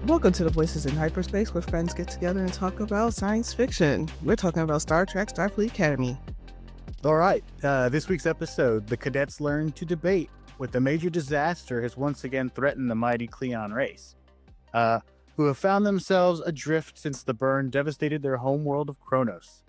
Welcome to the Voices in Hyperspace, where friends get together and talk about science fiction. We're talking about Star Trek Starfleet Academy. All right, this week's episode, the cadets learn to debate with a major disaster has once again threatened the mighty Klingon race, who have found themselves adrift since the burn devastated their home world of Kronos.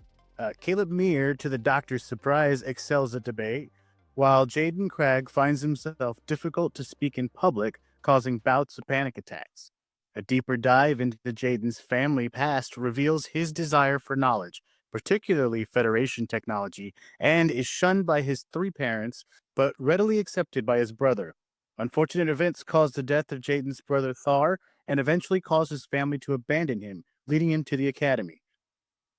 Caleb Meir, to the Doctor's surprise, excels at debate, while Jaden Kraag finds himself difficult to speak in public, causing bouts of panic attacks. A deeper dive into Jaden's family past reveals his desire for knowledge, particularly Federation technology, and is shunned by his three parents, but readily accepted by his brother. Unfortunate events cause the death of Jaden's brother Thar, and eventually cause his family to abandon him, leading him to the academy.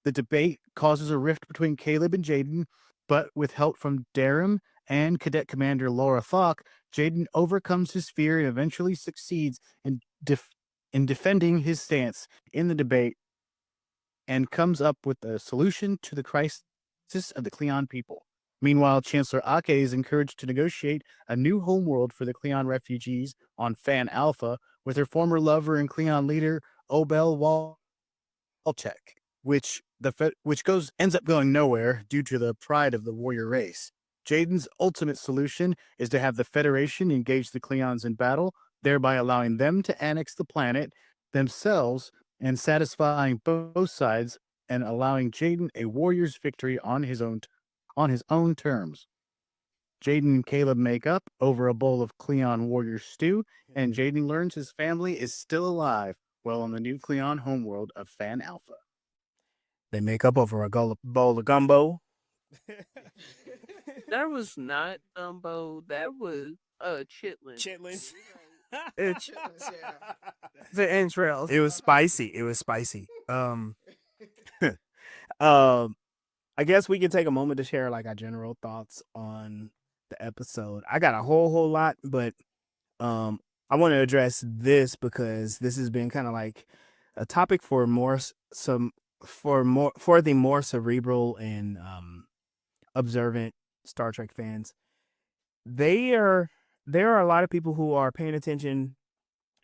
The debate causes a rift between Caleb and Jaden, but with help from Darum and Cadet Commander Laura Falk, Jaden overcomes his fear and eventually succeeds in defending his stance in the debate and comes up with a solution to the crisis of the Klingon people. Meanwhile, Chancellor Ake is encouraged to negotiate a new homeworld for the Klingon refugees on Fan Alpha with her former lover and Klingon leader Obel Walchek, which ends up going nowhere due to the pride of the warrior race. Jaden's ultimate solution is to have the Federation engage the Klingons in battle, thereby allowing them to annex the planet themselves and satisfying both sides and allowing Jaden a warrior's victory on his own terms. Jaden and Caleb make up over a bowl of Klingon warrior stew, and Jaden learns his family is still alive well on the new Klingon homeworld of Fan Alpha. They make up over a bowl of gumbo. That was not gumbo. That was chitlin. Chitlins. It's the entrails. It was spicy. I guess we can take a moment to share like our general thoughts on the episode. I got a whole lot, but I want to address this because this has been kind of like a topic for the more cerebral and observant Star Trek fans. There are a lot of people who are paying attention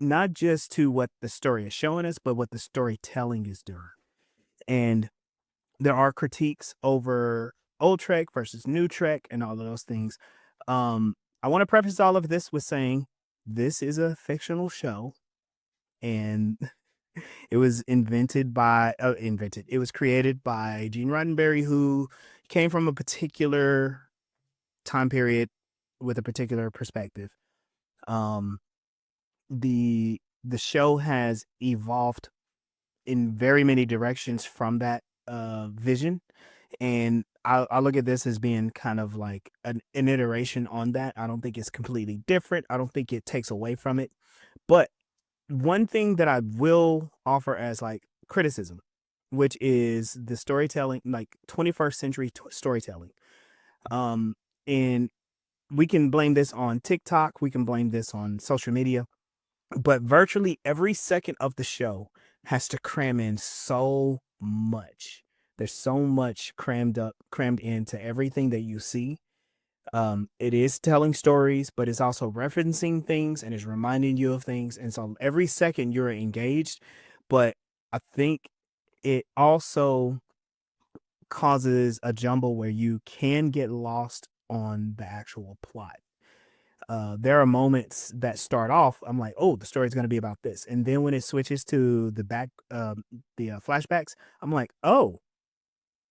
not just to what the story is showing us, but what the storytelling is doing. And there are critiques over old Trek versus new Trek and all of those things. I want to preface all of this with saying this is a fictional show, and it was created by Gene Roddenberry, who came from a particular time period with a particular perspective. The show has evolved in very many directions from that vision, and I look at this as being kind of like an iteration on that. I don't think it's completely different. I don't think it takes away from it. But one thing that I will offer as like criticism, which is the storytelling, like 21st century storytelling. And we can blame this on TikTok. We can blame this on social media. But virtually every second of the show has to cram in so much. There's so much crammed into everything that you see. It is telling stories, but it's also referencing things and it's reminding you of things. And so every second you're engaged, but I think it also causes a jumble where you can get lost on the actual plot. There are moments that start off, I'm like, oh, the story's going to be about this. And then when it switches to the flashbacks, I'm like, oh,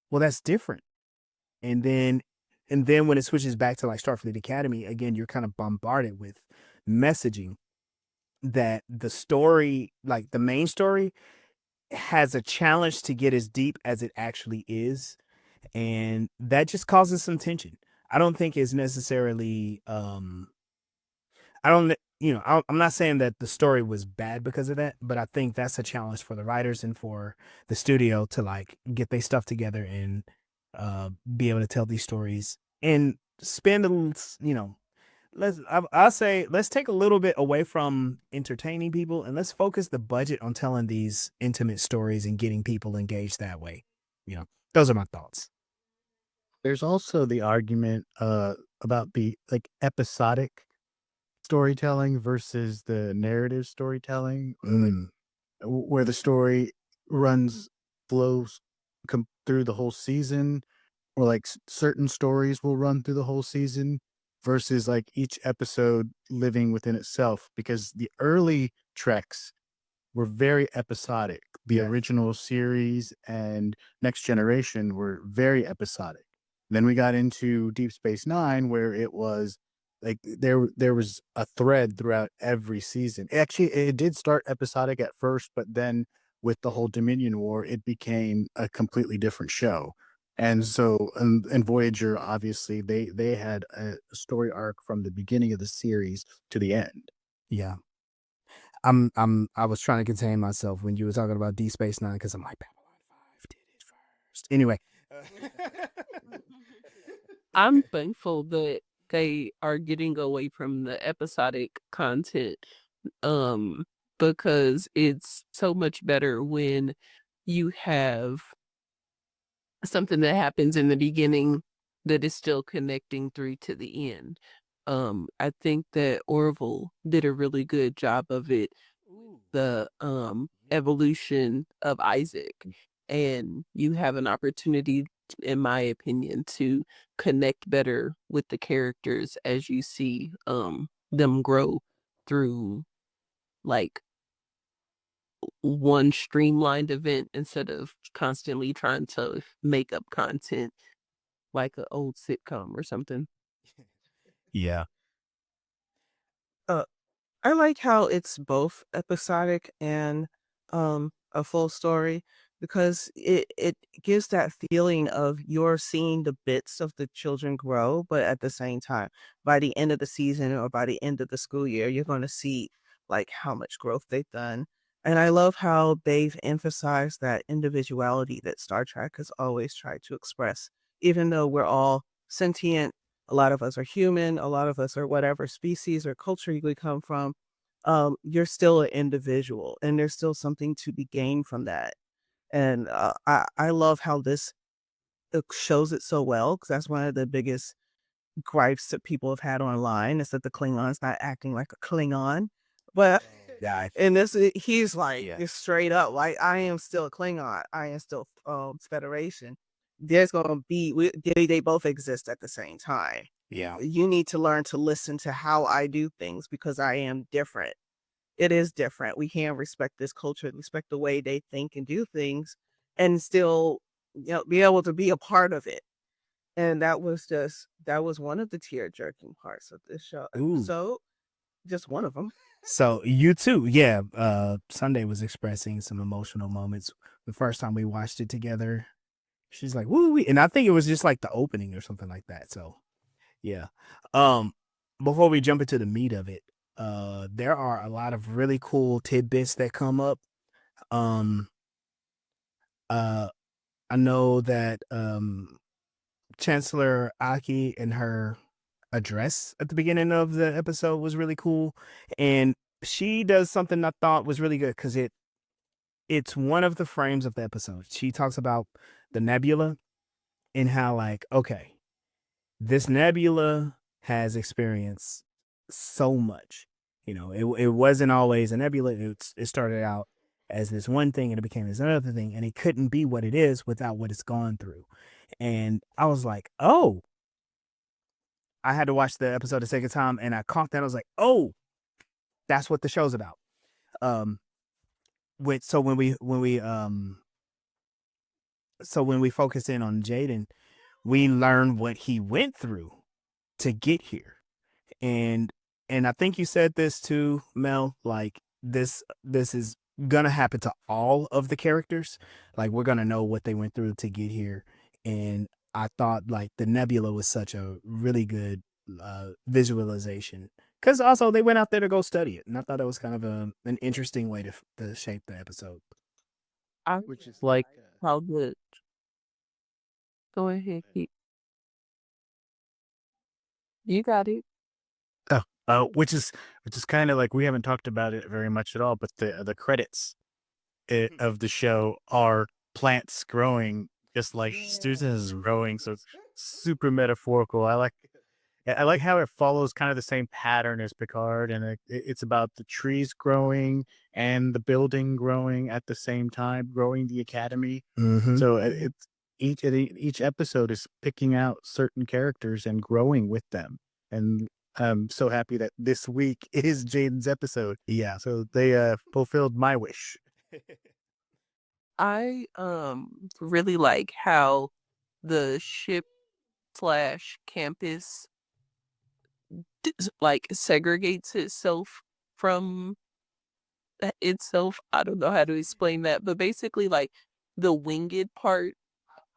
well, that's different. And then when it switches back to like Starfleet Academy, again, you're kind of bombarded with messaging that the story, like the main story, has a challenge to get as deep as it actually is. And that just causes some tension. I don't think it's necessarily, I'm not saying that the story was bad because of that, but I think that's a challenge for the writers and for the studio to like get their stuff together and be able to tell these stories and spend I'll say let's take a little bit away from entertaining people and let's focus the budget on telling these intimate stories and getting people engaged that way. Those are my thoughts. There's also the argument about the like episodic storytelling versus the narrative storytelling. where the story runs flows through the whole season, or like certain stories will run through the whole season versus like each episode living within itself, because the early treks were very episodic. The Yes. original series and Next Generation were very episodic. Then we got into Deep Space Nine, where it was like there was a thread throughout every season. Actually, it did start episodic at first, but then with the whole Dominion War, it became a completely different show. And so, and Voyager, obviously, they had a story arc from the beginning of the series to the end. Yeah. I was trying to contain myself when you were talking about Deep Space Nine because I'm like, Babylon 5 did it first. Anyway. I'm thankful that they are getting away from the episodic content, because it's so much better when you have something that happens in the beginning that is still connecting through to the end. I think that Orville did a really good job of it, the evolution of Isaac, and you have an opportunity, in my opinion, to connect better with the characters as you see them grow through like one streamlined event instead of constantly trying to make up content like an old sitcom or something. Yeah. Uh, I like how it's both episodic and a full story, because it gives that feeling of you're seeing the bits of the children grow, but at the same time, by the end of the season or by the end of the school year, you're going to see like how much growth they've done. And I love how they've emphasized that individuality that Star Trek has always tried to express. Even though we're all sentient, a lot of us are human, a lot of us are whatever species or culture you come from, you're still an individual and there's still something to be gained from that. And I love how this shows it so well, because that's one of the biggest gripes that people have had online, is that the Klingon's not acting like a Klingon. But Yeah. in this, he's like, Yeah. it's straight up, like, I am still a Klingon. I am still Federation. There's going to be, they both exist at the same time. Yeah. You need to learn to listen to how I do things because I am different. It is different. We can respect this culture, respect the way they think and do things, and still, be able to be a part of it. And that was one of the tear jerking parts of this show Ooh. episode. Just one of them. So you too, yeah. Sunday was expressing some emotional moments the first time we watched it together. She's like, "Woo!" And I think it was just like the opening or something like that. So, yeah. Um, before we jump into the meat of it, there are a lot of really cool tidbits that come up. Um, uh, I know that Chancellor Aki and her address at the beginning of the episode was really cool, and she does something I thought was really good because it's one of the frames of the episode. She talks about the nebula and how, like, okay, this nebula has experienced so much. It wasn't always a nebula. It started out as this one thing and it became this other thing, and it couldn't be what it is without what it's gone through. And I was like, oh, I had to watch the episode a second time and I caught that. I was like, oh, that's what the show's about. Um, so when we focus in on Jaden, we learn what he went through to get here. And I think you said this too, Mel, like this is gonna happen to all of the characters. Like, we're gonna know what they went through to get here. And I thought like the nebula was such a really good visualization, because also they went out there to go study it, and I thought it was kind of an interesting way to shape the episode. I Which is like how the go ahead, keep you got it. which is kind of like, we haven't talked about it very much at all, but the credits of the show are plants growing just like Susan is growing, so it's super metaphorical. I like I like how it follows kind of the same pattern as Picard, and it's about the trees growing and the building growing at the same time, growing the academy. Mm-hmm. So it's each episode is picking out certain characters and growing with them. And I'm so happy that this week is Jaden's episode. Yeah. So they fulfilled my wish. I really like how the ship slash campus like segregates itself from itself. I don't know how to explain that, but basically like the winged part,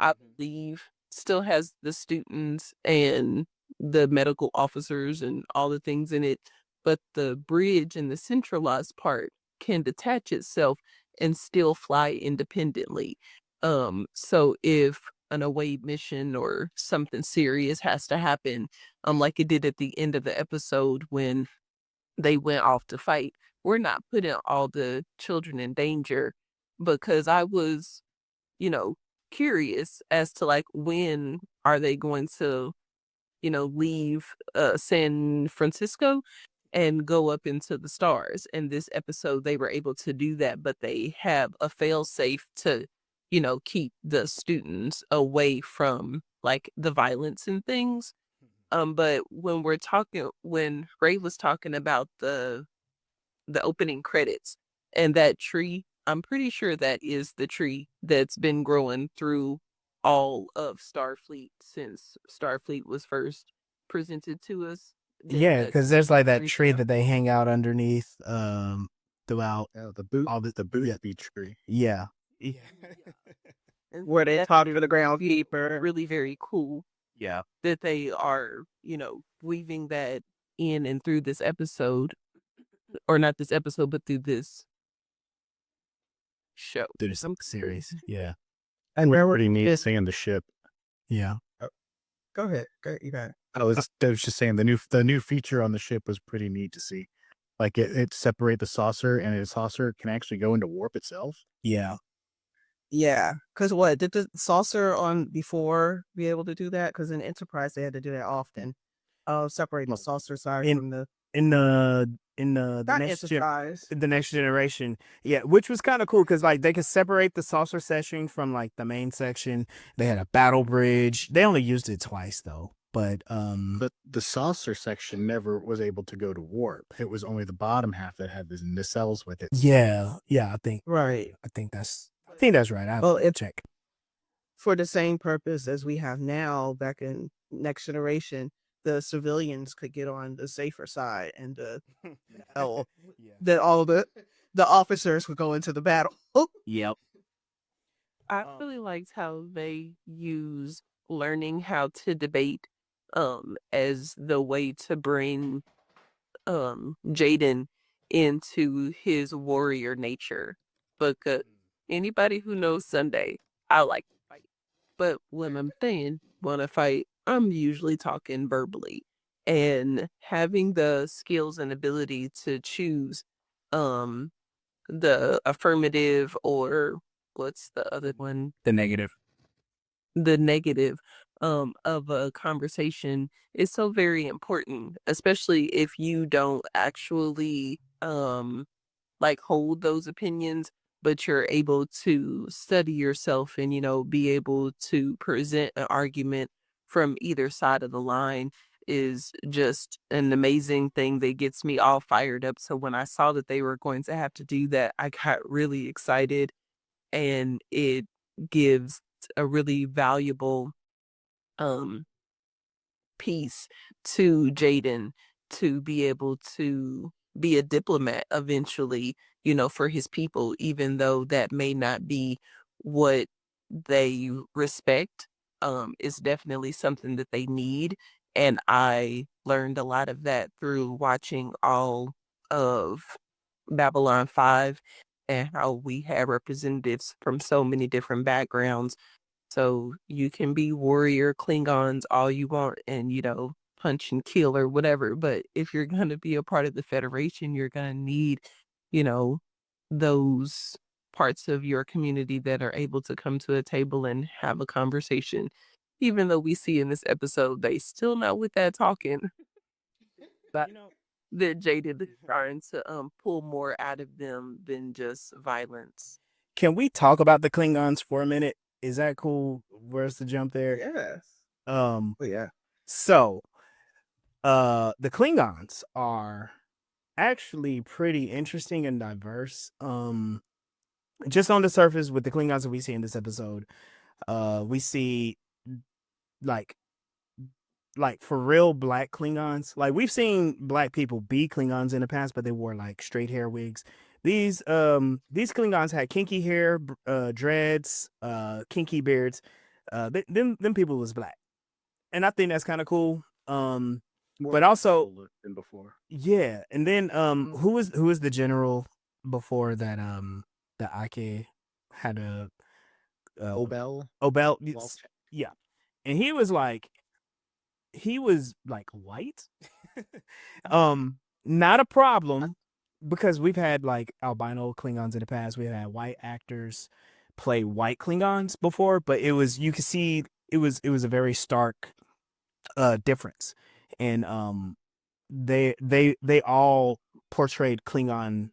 I believe, still has the students and the medical officers and all the things in it, but the bridge and the centralized part can detach itself and still fly independently. So if an away mission or something serious has to happen, like it did at the end of the episode when they went off to fight, we're not putting all the children in danger because I was, you know, curious as to like when are they going to, leave San Francisco and go up into the stars. And this episode they were able to do that, but they have a fail safe to, keep the students away from like the violence and things. But when Ray was talking about the opening credits and that tree, I'm pretty sure that is the tree that's been growing through all of Starfleet since Starfleet was first presented to us. Yeah, because there's like that tree tree stump. that they hang out underneath throughout all the The Boothby tree. yeah. Yeah. And Where they that's talk to the groundkeeper. really very cool Yeah. that they are, weaving that in and through this episode, or not this episode, but through this show. Through this series. Yeah. And we're already neat seeing the ship. Yeah. Go ahead. You got it. I was just saying the new feature on the ship was pretty neat to see. Like it separate the saucer, and the saucer can actually go into warp itself. Yeah. Yeah, because what did the saucer on before be able to do that? Because in Enterprise they had to do that often. Separate the saucer side In from the in the not next Enterprise. the next generation, yeah, which was kind of cool because like they could separate the saucer section from like the main section. They had a battle bridge. They only used it twice though, but But the saucer section never was able to go to warp. It was only the bottom half that had the nacelles with it. yeah, Right. I think that's right. I Well, have to if check. for the same purpose as we have now, back in Next Generation, the civilians could get on the safer side, and hell, that all the officers would go into the battle. Oh, Yep. I really liked how they use learning how to debate as the way to bring Jaden into his warrior nature. Because anybody who knows Sunday, I like to fight. But when I'm saying want to fight, I'm usually talking verbally. And having the skills and ability to choose um the affirmative, or what's the other one? The negative. The negative of a conversation is so very important, especially if you don't actually like hold those opinions, but you're able to study yourself and, be able to present an argument from either side of the line is just an amazing thing that gets me all fired up. So when I saw that they were going to have to do that, I got really excited, and it gives a really valuable um piece to Jaden to be able to be a diplomat eventually, for his people, even though that may not be what they respect. It's definitely something that they need. And I learned a lot of that through watching all of Babylon 5, and how we have representatives from so many different backgrounds. So you can be warrior Klingons all you want and, punch and kill or whatever. But if you're going to be a part of the Federation, you're going to need, you know, those parts of your community that are able to come to a table and have a conversation. even though we see in this episode they still not with that talking. But You know, that Jaded is trying to pull more out of them than just violence. can we talk about the Klingons for a minute? Is that cool? Where's the jump there? Yes. Um, Oh yeah. so the Klingons are actually pretty interesting and diverse. Just on the surface with the Klingons that we see in this episode, we see like for real black Klingons. Like we've seen black people be Klingons in the past, but they wore like straight hair wigs. These Klingons had kinky hair, dreads, kinky beards. Them people was black, and I think that's kind of cool. But also than before. yeah, and then who is the general before that the Ake had a Obel. Obel Walsh. yeah, and he was like white. Not a problem because we've had like albino Klingons in the past. We've had white actors play white Klingons before, but you could see it was a very stark difference. And they all portrayed Klingon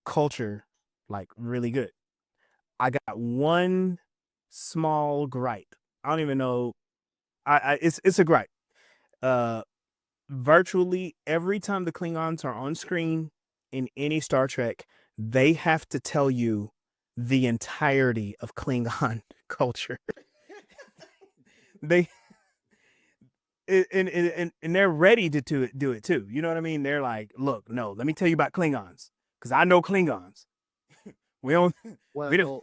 culture like really good. I got one small gripe. I don't even know. It's a gripe. Virtually every time the Klingons are on screen in any Star Trek, they have to tell you the entirety of Klingon culture. They and they're ready to do it too. You know what I mean? They're like, look, no, let me tell you about Klingons because I know Klingons. We don't. We don't.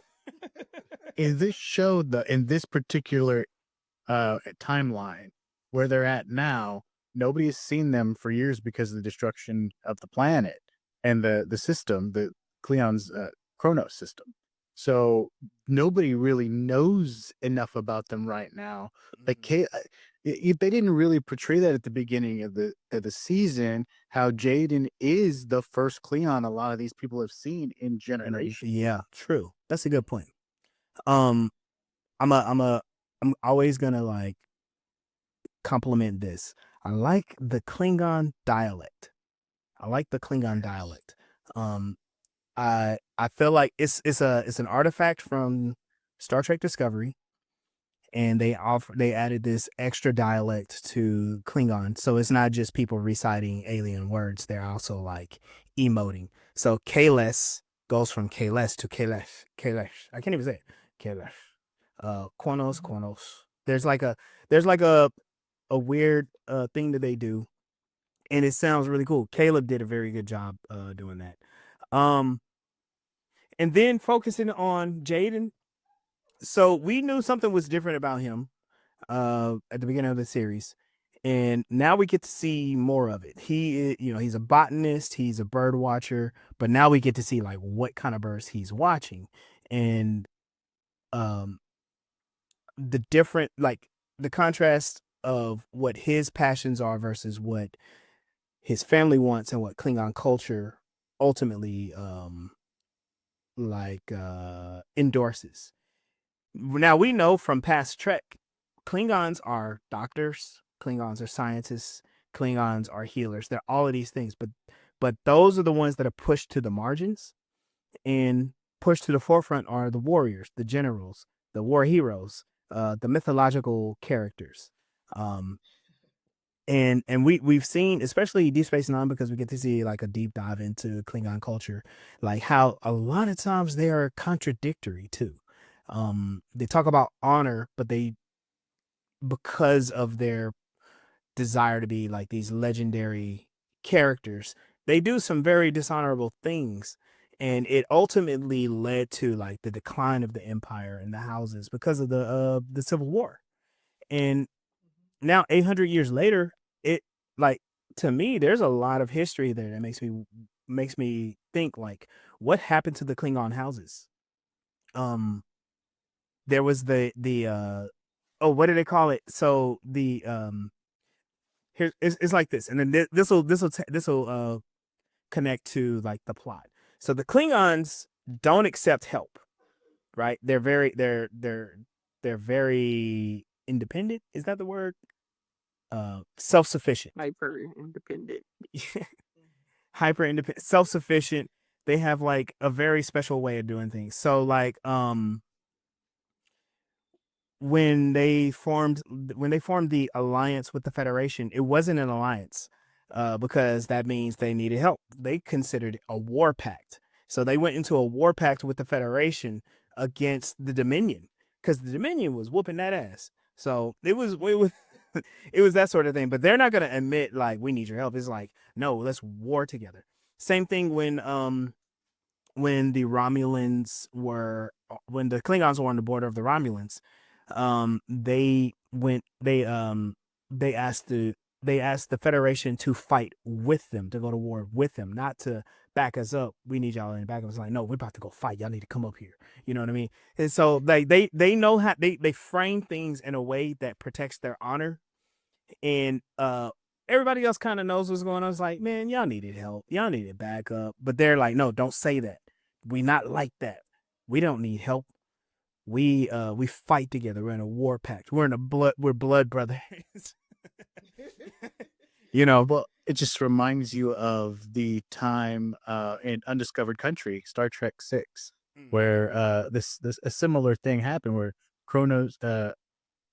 In this show, in this particular timeline where they're at now, nobody has seen them for years because of the destruction of the planet and the system, the Cleon's Chronos system. So nobody really knows enough about them right now. Like if they didn't really portray that at the beginning of the season, how Jaden is the first Cleon a lot of these people have seen in generations. Yeah, true. That's a good point. Um, I'm always gonna like compliment this. I like the Klingon dialect. I like the Klingon dialect. Um, I feel like it's an artifact from Star Trek Discovery, and they added this extra dialect to Klingon, so it's not just people reciting alien words. They're also like emoting. So Kales goes from Kales to Kalesh. Kalesh. I can't even say it. Kalesh. Quanos, Quanos. There's like a weird thing that they do, and it sounds really cool. Caleb did a very good job doing that. And then focusing on Jaden. So we knew something was different about him at the beginning of the series, and now we get to see more of it. He's a botanist, he's a bird watcher, but now we get to see like what kind of birds he's watching, and um, the different like the contrast of what his passions are versus what his family wants and what Klingon culture ultimately endorses. Now we know from past Trek, Klingons are doctors, Klingons are scientists, Klingons are healers. They're all of these things, but those are the ones that are pushed to the margins, and pushed to the forefront are the warriors, the generals, the war heroes, the mythological characters. Um, and we've seen, especially Deep Space Nine, because we get to see like a deep dive into Klingon culture, like how a lot of times they are contradictory too. They talk about honor, but because of their desire to be like these legendary characters, they do some very dishonorable things, and it ultimately led to like the decline of the empire and the houses because of the Civil War. And now 800 years later, it like to me there's a lot of history there that makes me think like what happened to the Klingon houses. There was the oh, what do they call it? So the here it's like this, and then this will connect to like the plot. So the Klingons don't accept help, right? They're very independent. Is that the word? Self-sufficient. Hyper independent. Hyper independent, self-sufficient. They have like a very special way of doing things. So like when they formed the alliance with the Federation, it wasn't an alliance because that means they needed help. They considered it a war pact. So they went into a war pact with the Federation against the Dominion because the Dominion was whooping that ass. So it was it was that sort of thing. But they're not gonna admit like we need your help. It's like no, let's war together. Same thing when the Klingons were on the border of the Romulans, they went they asked the Federation to fight with them, to go to war with them, not to back us up. We need y'all in the back. It was like, no, we're about to go fight. Y'all need to come up here. You know what I mean? And so like they know how they frame things in a way that protects their honor. And everybody else kind of knows what's going on. It's like, man, y'all needed help. Y'all needed backup. But they're like, no, don't say that. We not like that. We don't need help. We fight together. We're in a war pact. We're blood brothers. You know, well, it just reminds you of the time in Undiscovered Country, Star Trek 6, where this a similar thing happened where Kronos there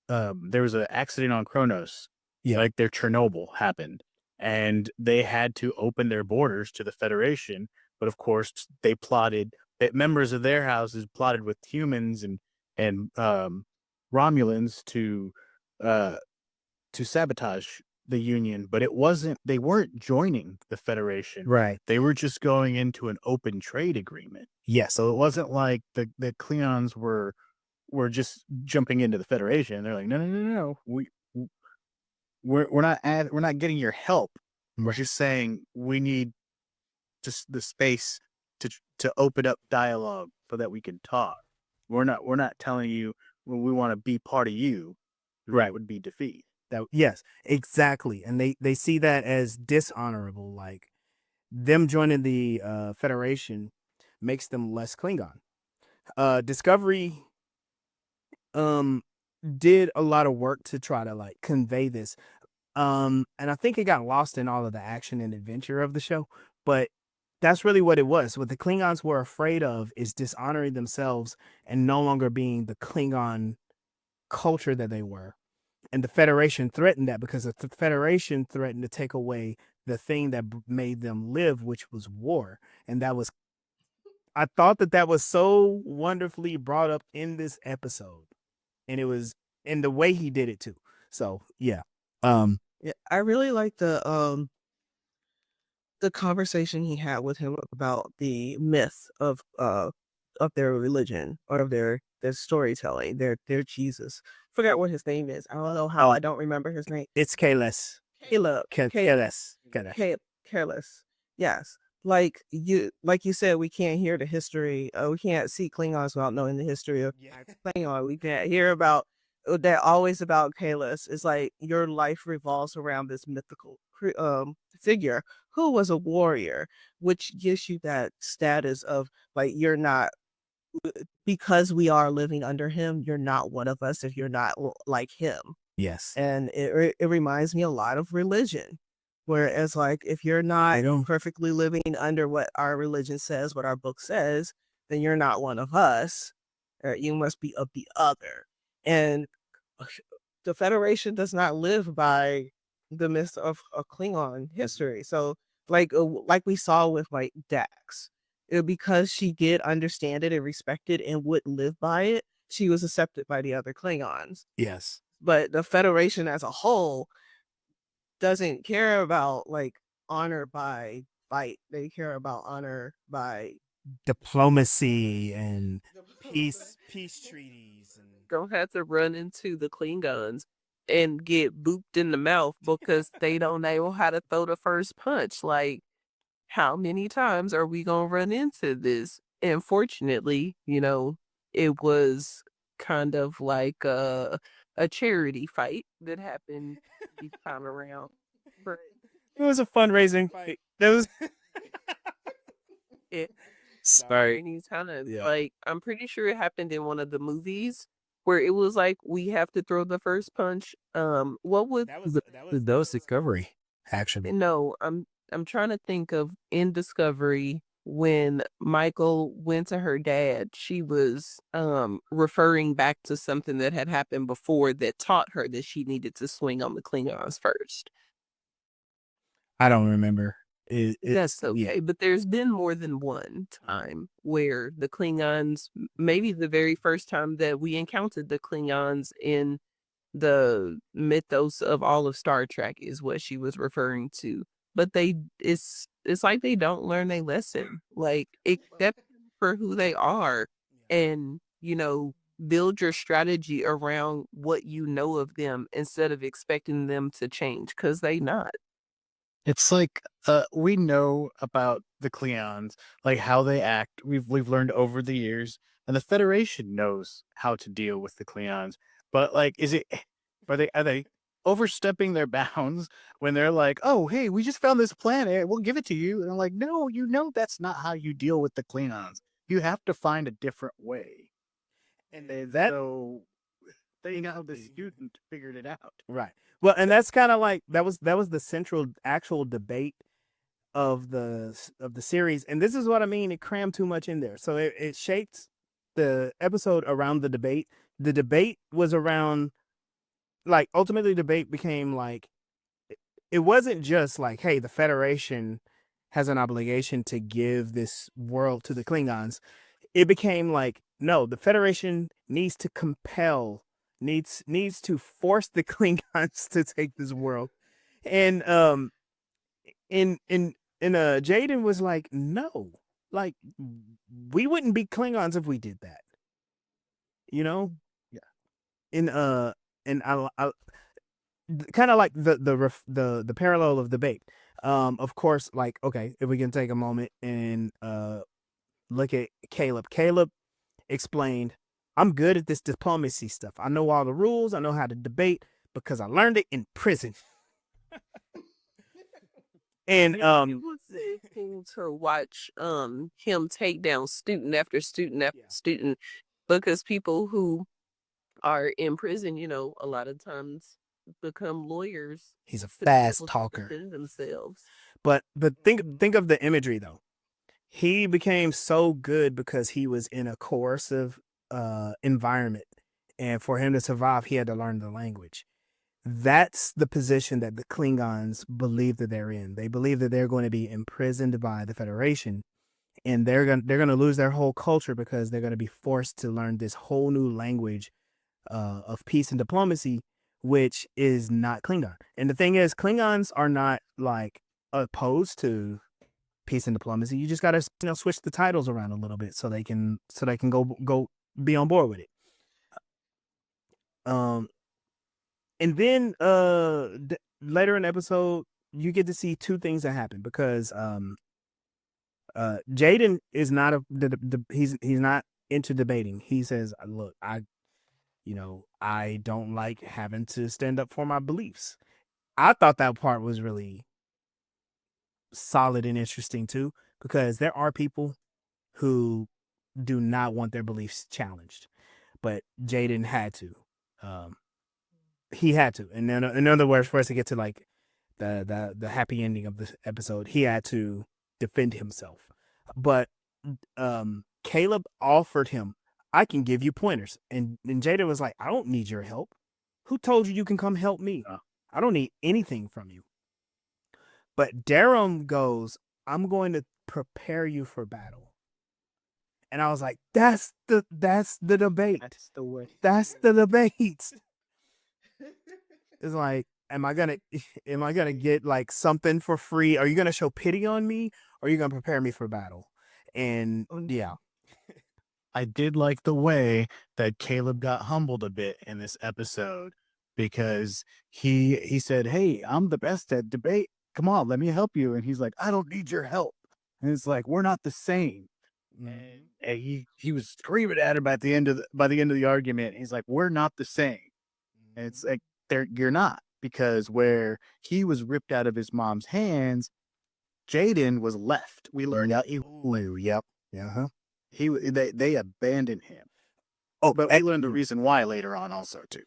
was an accident on Kronos. Yeah. Like their Chernobyl happened, and they had to open their borders to the Federation. But of course, they plotted. Members of their houses plotted with humans and Romulans to sabotage the Union. But it wasn't. They weren't joining the Federation. Right. They were just going into an open trade agreement. Yes. So it wasn't like the Klingons were just jumping into the Federation. They're like, no. We're not getting your help. We're just saying we need just the space to open up dialogue so that we can talk. We're not telling you when we want to be part of you. Right. That would be defeat. Yes, exactly. And they see that as dishonorable. Like them joining the Federation makes them less Klingon. Discovery did a lot of work to try to like convey this. And I think it got lost in all of the action and adventure of the show, but that's really what it was. What the Klingons were afraid of is dishonoring themselves and no longer being the Klingon culture that they were. And the Federation threatened that because the Federation threatened to take away the thing that made them live, which was war. And I thought that was so wonderfully brought up in this episode. And it was in the way he did it too. So yeah. Yeah, I really like the conversation he had with him about the myth of their religion or of their storytelling, their Jesus. Forgot what his name is. I don't know how. I don't remember his name. It's Kalis. Caleb. Careless. Careless. Yes. Like you said, we can't hear the history. We can't see Klingons without knowing the history of Klingon. We can't hear about that. Always about Kalis. It's like your life revolves around this mythical figure who was a warrior, which gives you that status of like you're not, because we are living under him. You're not one of us if you're not like him. Yes. And it reminds me a lot of religion. Whereas, like, if you're not perfectly living under what our religion says, what our book says, then you're not one of us. Or you must be of the other. And the Federation does not live by the myth of Klingon history. So, like we saw with like Dax, because she did understand it and respect it and would live by it, she was accepted by the other Klingons. Yes. But the Federation as a whole doesn't care about like honor by fight. They care about honor by diplomacy and peace treaties. And don't have to run into the Klingons and get booped in the mouth because they don't know how to throw the first punch. Like, how many times are we gonna run into this? And fortunately, it was kind of like a charity fight that happened each time around. But it was a fundraising fight. That was it. Sorry, and he's kind of like, I'm pretty sure it happened in one of the movies, where it was like we have to throw the first punch. What was That was Discovery, actually. no, I'm trying to think of in Discovery when Michael went to her dad, she was referring back to something that had happened before that taught her that she needed to swing on the Klingons first. I don't remember. That's Yeah. okay, but there's been more than one time where the Klingons, maybe the very first time that we encountered the Klingons in the mythos of all of Star Trek is what she was referring to. But it's like they don't learn a lesson. Like accept them for who they are and, build your strategy around what you know of them instead of expecting them to change because they not. It's like we know about the Cleons, like how they act. We've learned over the years, and the Federation knows how to deal with the Cleons. But like, are they overstepping their bounds when they're like, "Oh, hey, we just found this planet. We'll give it to you." And I'm like, "No, that's not how you deal with the Cleons. You have to find a different way." And so they got the student figured it out. Right. Well, and that's kind of like that was the central actual debate of the series, and this is what I mean. It crammed too much in there, so it shaped the episode around the debate. The debate was around, like, ultimately the debate became like it wasn't just like, hey, the Federation has an obligation to give this world to the Klingons. It became like, no, the Federation needs to needs to force the Klingons to take this world. And Jaden was like, no, like, we wouldn't be Klingons if we did that, you know. Yeah. And I kind of like the parallel of debate. Of course, like, okay, if we can take a moment and look at Caleb. Caleb explained, I'm good at this diplomacy stuff. I know all the rules. I know how to debate because I learned it in prison. And It was interesting to watch him take down student after student after student because people who are in prison, a lot of times become lawyers he's a to be fast able to talker. defend themselves. But think of the imagery though. He became so good because he was in a coercive environment, and for him to survive, he had to learn the language. That's the position that the Klingons believe that they're in. They believe that they're going to be imprisoned by the Federation, and they're going to lose their whole culture because they're going to be forced to learn this whole new language of peace and diplomacy, which is not Klingon. And the thing is, Klingons are not like opposed to peace and diplomacy. You just got to switch the titles around a little bit so they can go be on board with it. Um, and then later in the episode, you get to see two things that happen because Jaden is not he's not into debating. He says, "Look, I don't like having to stand up for my beliefs." I thought that part was really solid and interesting too, because there are people who do not want their beliefs challenged, but Jaden had to. Um, he had to. And then, in other words, for us to get to like the happy ending of this episode, he had to defend himself. But Caleb offered him, I can give you pointers. And Jaden was like, I don't need your help. Who told you can come help me? I don't need anything from you. But Darum goes, I'm going to prepare you for battle. And I was like, that's the debate. That's the way. That's the debate. It's like, am I gonna get like something for free? Are you gonna show pity on me, or are you gonna prepare me for battle? And yeah, I did like the way that Caleb got humbled a bit in this episode because he said, "Hey, I'm the best at debate. Come on, let me help you." And he's like, "I don't need your help." And it's like, we're not the same. And he was screaming at him by the end of the argument. He's like, "We're not the same." And it's like, you're not, because where he was ripped out of his mom's hands, Jaden was left. We learned out. Yep. They abandoned him. but we learned the reason why later on, also too.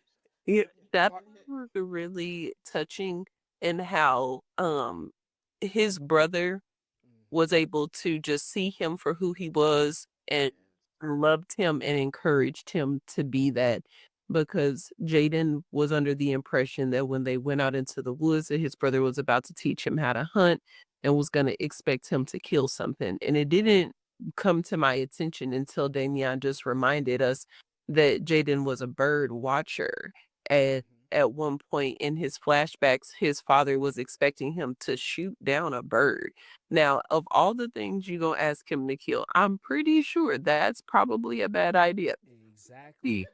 Yeah, That was really touching, and how his brother was able to just see him for who he was and loved him and encouraged him to be that, because Jaden was under the impression that when they went out into the woods that his brother was about to teach him how to hunt and was going to expect him to kill something. And it didn't come to my attention until Damian just reminded us that Jaden was a bird watcher. And at one point in his flashbacks, his father was expecting him to shoot down a bird. Now, of all the things you gonna ask him to kill, I'm pretty sure that's probably a bad idea. exactly.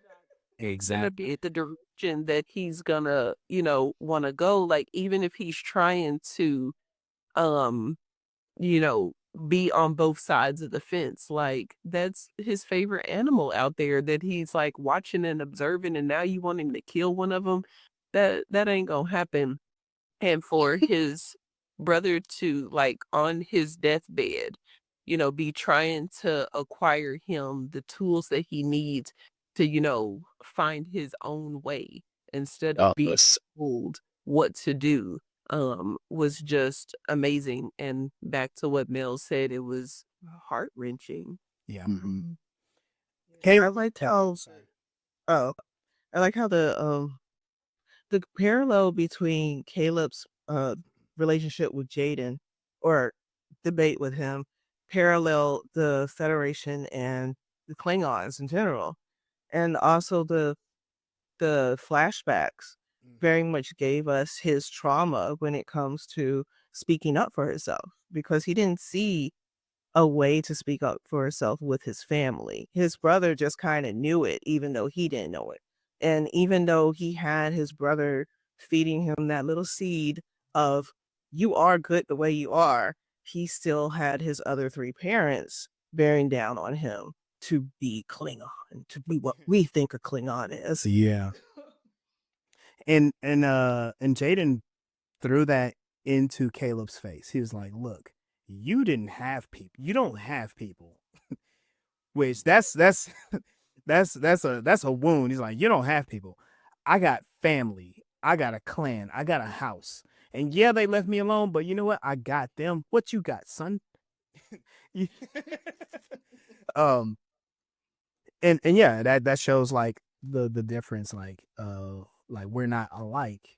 Gonna Exactly. be the direction that he's gonna, wanna go. Like, even if he's trying to, um, you know, be on both sides of the fence, like, that's his favorite animal out there that he's, like, watching and observing, and now you want him to kill one of them. That ain't gonna happen. And for his brother to, like, on his deathbed, be trying to acquire him the tools that he needs to, find his own way instead of being Yes. told what to do, was just amazing. And back to what Mel said, it was heart-wrenching. Yeah. Mhm. I liked how oh, I like how the parallel between Caleb's relationship with Jaden, or debate with him, parallel the Federation and the Klingons in general, and also the flashbacks very much gave us his trauma when it comes to speaking up for himself, because he didn't see a way to speak up for herself with his family. His brother just kind of knew it, even though he didn't know it. And even though he had his brother feeding him that little seed of, you are good the way you are, he still had his other three parents bearing down on him to be Klingon, to be what we think a Klingon is. Yeah. And Jaden threw that into Caleb's face. He was like, "Look, you didn't have people. You don't have people." Which that's that's a wound. He's like, "You don't have people. I got family. I got a clan. I got a house. And yeah, they left me alone, but you know what? I got them. What you got, son?" You- um and yeah, that shows like the difference, like we're not alike.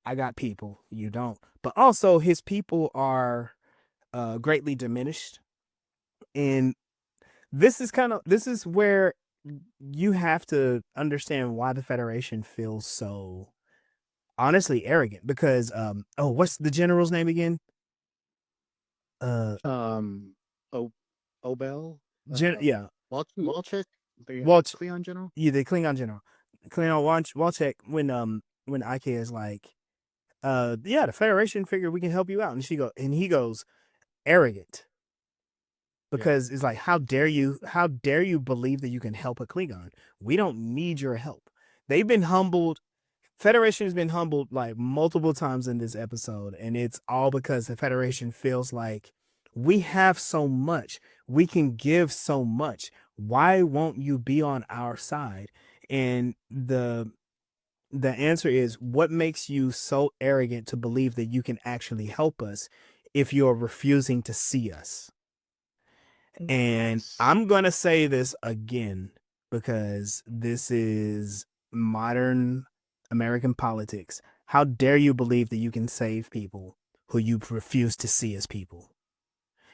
I got people, you don't. But also his people are greatly diminished. And this is where you have to understand why the Federation feels so honestly arrogant, because what's the general's name again? Uh O Obel, yeah. Walchek, the Walch Klingon general. Yeah, the Klingon general. Klingon Walchek, when Ike is like, yeah, the Federation figured we can help you out. And he goes, arrogant. Because it's like, how dare you believe that you can help a Klingon? We don't need your help. They've been humbled. Federation has been humbled like multiple times in this episode, and it's all because the Federation feels like we have so much, we can give so much. Why won't you be on our side? And the answer is, what makes you so arrogant to believe that you can actually help us if you're refusing to see us? And I'm going to say this again because this is modern American politics. How dare you believe that you can save people who you refuse to see as people?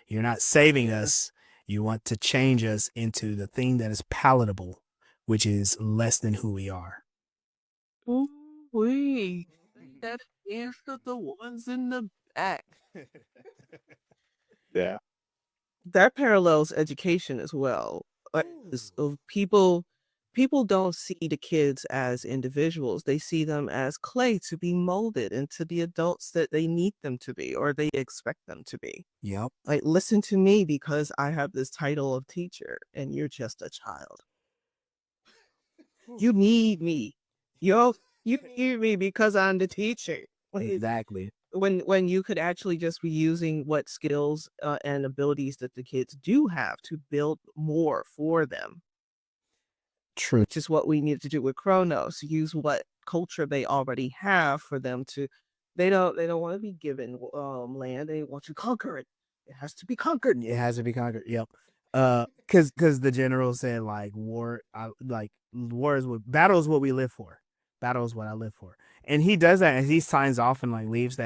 You're not saving us. You want to change us into the thing that is palatable, which is less than who we are. Ooh-wee. That answered the ones in the back. Yeah. That parallels education as well. Like, of people don't see the kids as individuals. They see them as clay to be molded into the adults that they need them to be, or they expect them to be. Yep. Like, listen to me because I have this title of teacher and you're just a child. You need me. Yo, you need me because I'm the teacher. Like, Exactly. when you could actually just be using what skills and abilities that the kids do have to build more for them. True. which is what we need to do with Kronos. Use what culture they already have for them to. They don't want to be given land. They want to conquer it. It has to be conquered. It has to be conquered. Yep. Because the general said like war, war is what battle is what we live for. Battle is what I live for, and he does that, and he signs off and like leaves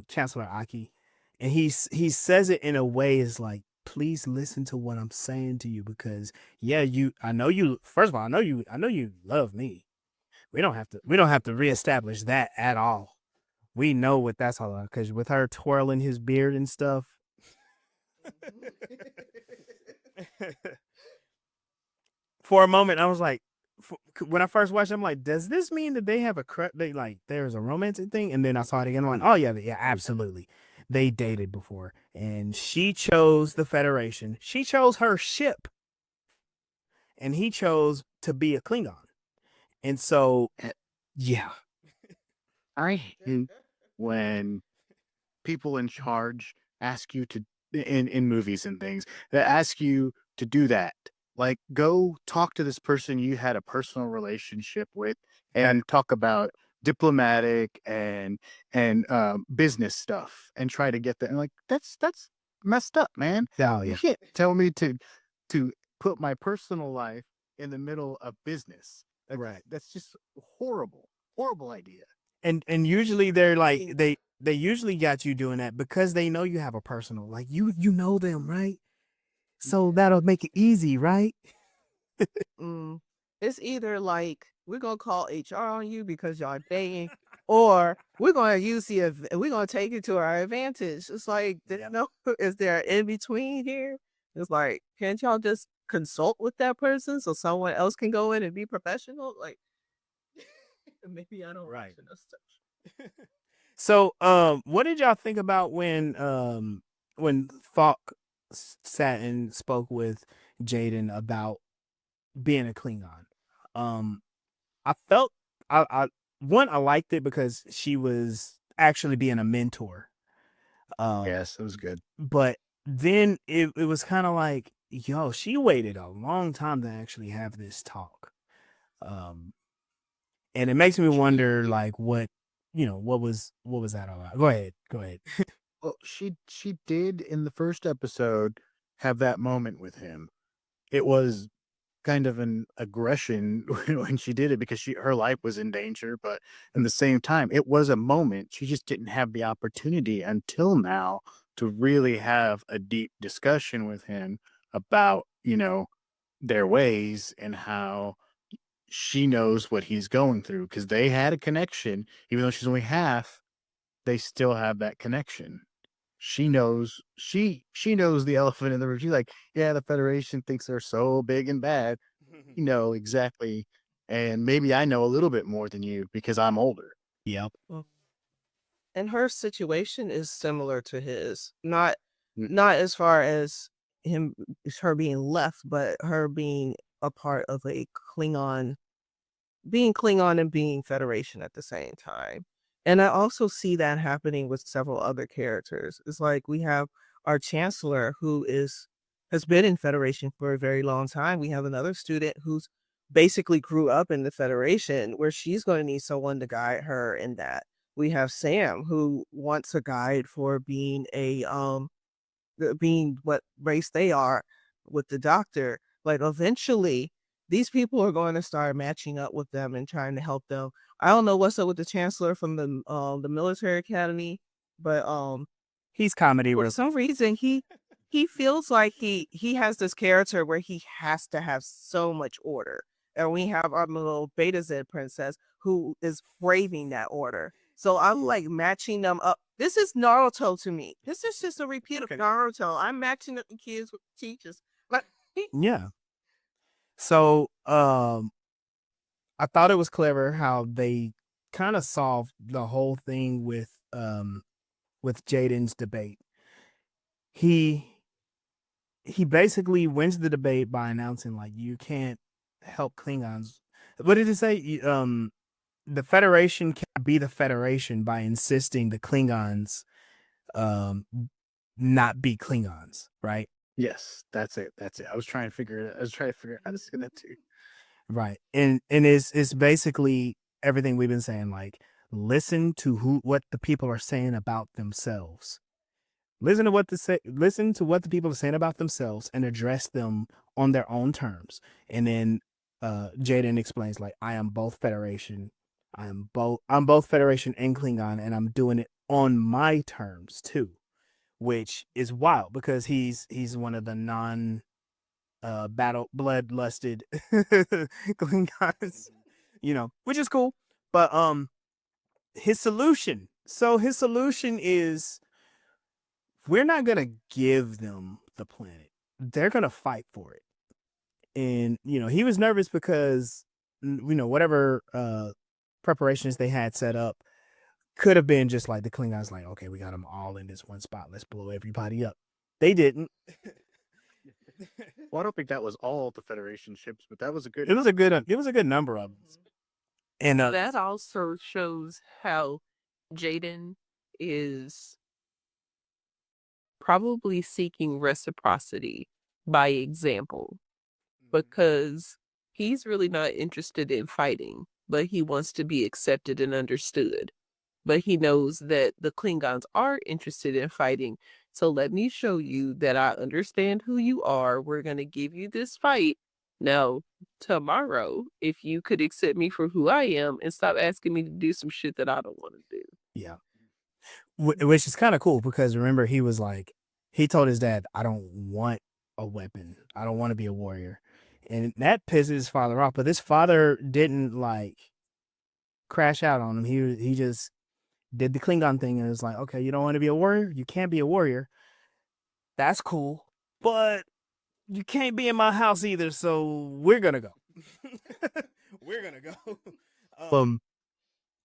Chancellor Aki, and he says it in a way is like, please listen to what I'm saying to you, because yeah, I know you. First of all, I know you love me. We don't have to reestablish that at all. We know what that's all about, because with her twirling his beard and stuff. For a moment, I was like, when I first watched it, I'm like, does this mean that they have there's a romantic thing? And then I saw it again, I'm like, oh yeah, absolutely. They dated before, and she chose the Federation. She chose her ship, and he chose to be a Klingon. And so, yeah. I hate when people in charge ask you to in movies and things that ask you to do that. Like, go talk to this person you had a personal relationship with and talk about diplomatic and business stuff and try to get that. And like, that's messed up, man. Oh You yeah. can't tell me to put my personal life in the middle of business. Right. That's just horrible idea. And usually they're like they usually got you doing that because they know you have a personal, like you know them, right? So that'll make it easy, right? Mm. It's either like we're gonna call HR on you because y'all dating, or we're gonna we're gonna take it to our advantage. It's like, Yep. no, is there an in between here? It's like, can't y'all just consult with that person so someone else can go in and be professional? Like, maybe I don't watch Right. enough stuff. So what did y'all think about when Falk sat and spoke with Jaden about being a Klingon? I felt I I liked it because she was actually being a mentor. Yes, it was good. But then it was kind of like, yo, she waited a long time to actually have this talk. Um, and it makes me wonder, like, what was that all about? Go ahead. Well, she did in the first episode have that moment with him. It was kind of an aggression when she did it because her life was in danger, but at the same time, it was a moment. She just didn't have the opportunity until now to really have a deep discussion with him about, their ways and how she knows what he's going through because they had a connection, even though she's only half, they still have that connection. She knows the elephant in the room. She's like, yeah, the Federation thinks they're so big and bad. You know exactly, and maybe I know a little bit more than you because I'm older. Yep. Well, and her situation is similar to his. Not Mm. not as far as her being left, but her being a part of a Klingon, being Klingon and being Federation at the same time. And I also see that happening with several other characters. It's like we have our Chancellor who has been in Federation for a very long time. We have another student who's basically grew up in the Federation where she's going to need someone to guide her in that. We have Sam who wants a guide for being what race they are with the doctor. Like, eventually these people are going to start matching up with them and trying to help them. I don't know what's up with the chancellor from the military academy, but He's comedy for real. some reason he feels like he has this character where he has to have so much order. And we have our little Beta Z princess who is braving that order. So I'm like matching them up. This is Naruto to me. This is just a repeat of Naruto. I'm matching up the kids with the teachers. Like, Yeah. So I thought it was clever how they kind of solved the whole thing with Jaden's debate. He basically wins the debate by announcing like you can't help Klingons. What did it say? The Federation can't be the Federation by insisting the Klingons not be Klingons, right? Yes, that's it. That's it. I was trying to figure it. I was trying to figure out how to say that too. Right. And it's basically everything we've been saying, like listen to what the people are saying about themselves. Listen to what the people are saying about themselves and address them on their own terms. And then Jaden explains, like, I'm both Federation. I'm both Federation and Klingon, and I'm doing it on my terms too, which is wild because he's one of the non battle bloodlusted Klingons, which is cool. But his solution. So his solution is we're not gonna give them the planet. They're gonna fight for it. And he was nervous because whatever preparations they had set up could have been just like the Klingons, like, okay, we got them all in this one spot. Let's blow everybody up. They didn't. Well, I don't think that was all the Federation ships, but that was a good. It was a good number of them. And That also shows how Jaden is probably seeking reciprocity by example, because he's really not interested in fighting, but he wants to be accepted and understood. But he knows that the Klingons are interested in fighting. So let me show you that I understand who you are. We're going to give you this fight. Now, tomorrow, if you could accept me for who I am and stop asking me to do some shit that I don't want to do. yeah, which is kind of cool because remember he told his dad, I don't want a weapon. I don't want to be a warrior. And that pisses his father off. But this father didn't like crash out on him. He just did the Klingon thing and was like, okay, you don't want to be a warrior? You can't be a warrior. That's cool. But you can't be in my house either, so we're gonna go. We're gonna go.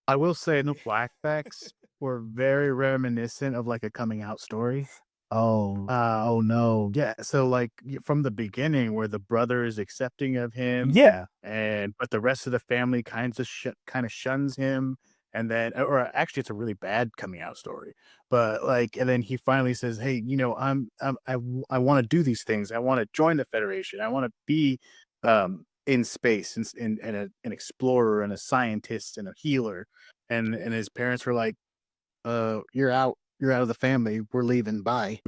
I will say the flashbacks were very reminiscent of like a coming out story. Oh no. Yeah. So like from the beginning where the brother is accepting of him Yeah. but the rest of the family kind of shuns him. And then, or actually it's a really bad coming out story, but like, and then he finally says, hey, I want to do these things. I want to join the Federation. I want to be, in space and an explorer and a scientist and a healer. And his parents were like, you're out of the family. We're leaving. Bye.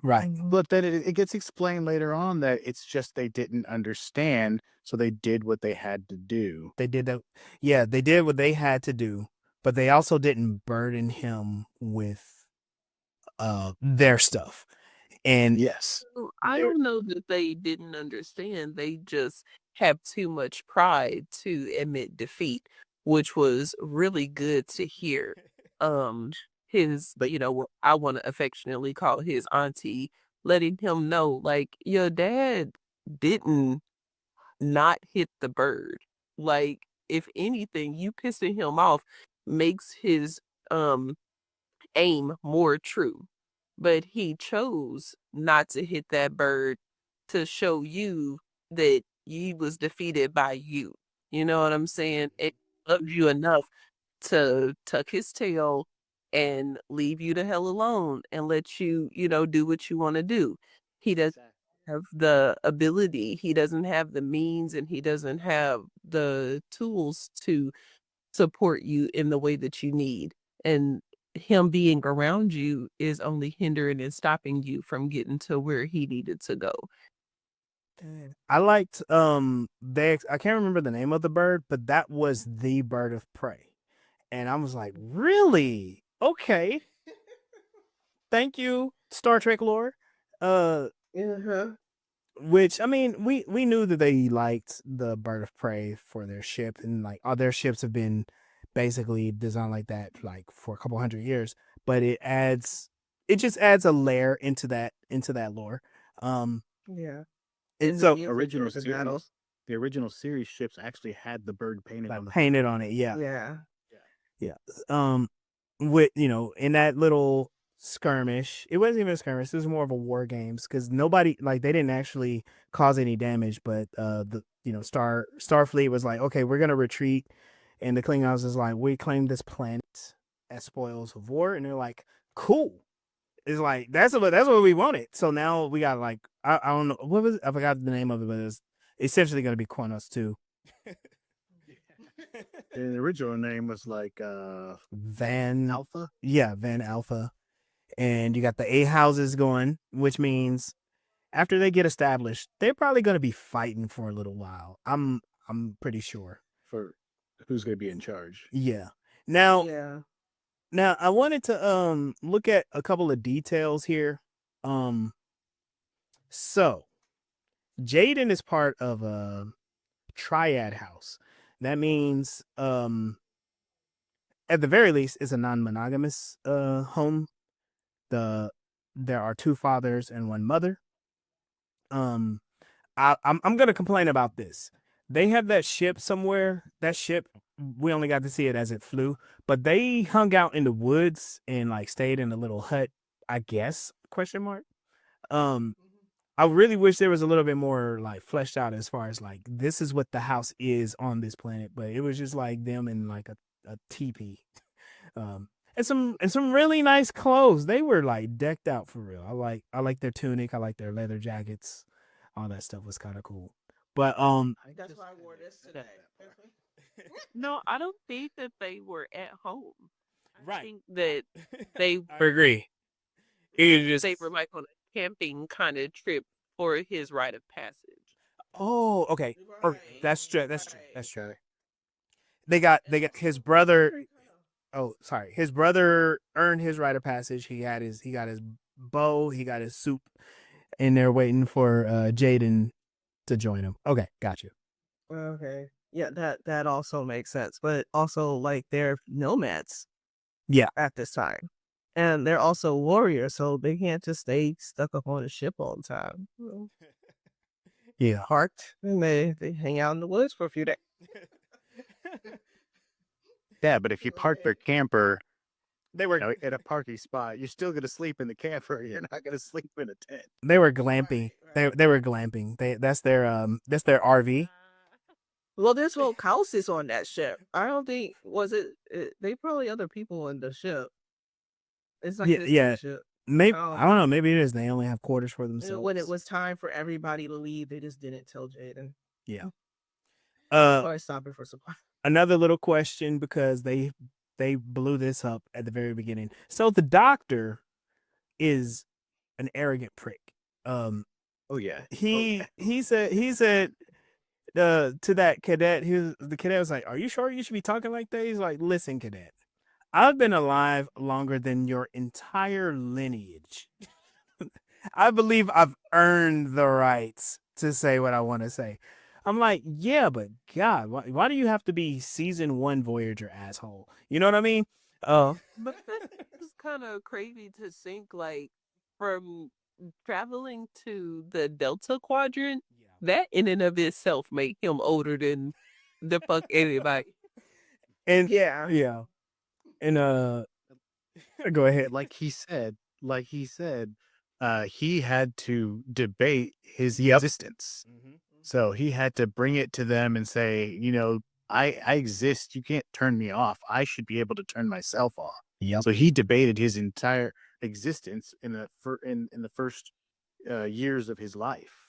Right. But then it gets explained later on that it's just they didn't understand, so they did what they had to do. They did that. Yeah, they did what they had to do, but they also didn't burden him with their stuff. And Yes, I they're- don't know that they didn't understand. They just have too much pride to admit defeat, which was really good to hear. His, what I want to affectionately call his auntie, letting him know, like, your dad didn't not hit the bird. Like, if anything, you pissing him off makes his aim more true. But he chose not to hit that bird to show you that he was defeated by you. You know what I'm saying? It loved you enough to tuck his tail and leave you the hell alone and let you, do what you want to do. He doesn't have the ability, he doesn't have the means, and he doesn't have the tools to support you in the way that you need. And him being around you is only hindering and stopping you from getting to where he needed to go. I liked I can't remember the name of the bird, but that was the bird of prey. And I was like, really? Okay. Thank you, Star Trek lore. Uh-huh. Which I mean, we knew that they liked the bird of prey for their ship, and like all their ships have been basically designed like that, like for a couple hundred years. But it just adds a layer into that lore. Yeah. And And the so music original for the battle. series. The original series ships actually had the bird painted like on the painted on it, yeah. Yeah. Yeah. With in that little skirmish, it wasn't even a skirmish. It was more of a war games because nobody like they didn't actually cause any damage, but the Starfleet was like, okay, we're gonna retreat, and the Klingons is like, we claim this planet as spoils of war, and they're like, cool. It's like that's what we wanted. So now we got like I don't know what was I forgot the name of it, but it's essentially going to be Kronos 2. And the original name was like Van Alpha. Yeah, Van Alpha. And you got the A houses going, which means after they get established, they're probably going to be fighting for a little while. I'm pretty sure. For who's going to be in charge. Yeah. Now Yeah. now I wanted to look at a couple of details here. So Jaden is part of a triad house. That means at the very least it's a non-monogamous home. There are 2 fathers and 1 mother. I'm gonna complain about this. They have that ship somewhere. That ship, we only got to see it as it flew, but they hung out in the woods and like stayed in a little hut, I guess? Question mark. Um, I really wish there was a little bit more like fleshed out as far as like this is what the house is on this planet, but it was just like them in like a teepee. And some really nice clothes. They were like decked out for real. I like their tunic. I like their leather jackets. All that stuff was kind of cool. But That's why I wore this today. No, I don't think that they were at home. I Right. think that they I agree. It just they were like on a camping kind of trip for his rite of passage. Oh, okay. Or Right. that's true. That's true. That's true. They got his brother. Oh, sorry. His brother earned his rite of passage. He got his bow. He got his soup, and they're waiting for Jaden to join him. Okay, got you. Okay. Yeah, that also makes sense. But also like they're nomads Yeah. at this time. And they're also warriors, so they can't just stay stuck up on a ship all the time. Yeah. Parked and they hang out in the woods for a few days. Yeah, but if you park their camper They were at a parking spot, you're still going to sleep in the camper. You're not going to sleep in a tent. they were glamping. They were glamping. That's their RV. Well, there's no houses on that ship. I don't think they probably other people on the ship. It's like this Yeah. ship. Maybe Oh. I don't know. Maybe it is. They only have quarters for And themselves. when it was time for everybody to leave, they just didn't tell Jaden. Yeah. Or stopping for supply. Another little question because they blew this up at the very beginning. So the doctor is an arrogant prick. Oh yeah. He said to that cadet, the cadet was like, "Are you sure you should be talking like that?" He's like, "Listen, cadet, I've been alive longer than your entire lineage. I believe I've earned the rights to say what I want to say." I'm like, yeah, but God, why do you have to be season 1 Voyager asshole? You know what I mean? But that's kind of crazy to think like from traveling to the Delta Quadrant, that in and of itself made him older than the fuck anybody. And Yeah. and go ahead. Like he said, he had to debate his existence. So he had to bring it to them and say, I exist. You can't turn me off. I should be able to turn myself off. Yep. So he debated his entire existence in the first years of his life.